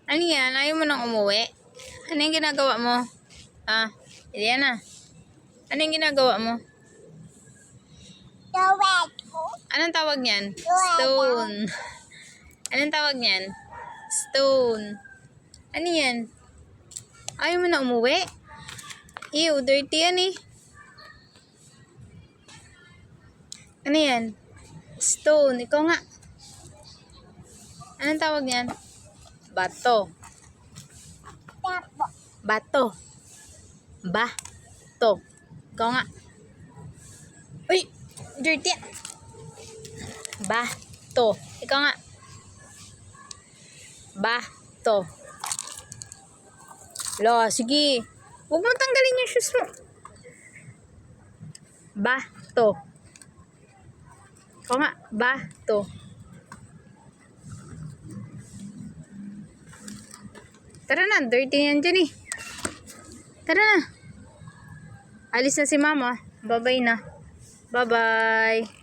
Ano yan? Ayaw mo nang umuwi? Ano yung ginagawa mo? Ah, yan na. Ano yung ginagawa mo? Anong tawag niyan? Stone. Anong tawag niyan? Stone. Ano yan? Ayaw mo na umuwi? Ew, dirty yan eh. Ano yan? Stone. Ikaw nga. Anong tawag niyan? Bato. Bato. Bato. Ikaw nga. Uy! Dirty. Bato. Ikaw nga. Bato. Lo, sige. Huwag mo tanggalin yung shoes mo. Bato. Ikaw nga. Bato. Tara na, dirty yan dyan eh. Tara na. Alis na si mama. Bye-bye na. Bye-bye.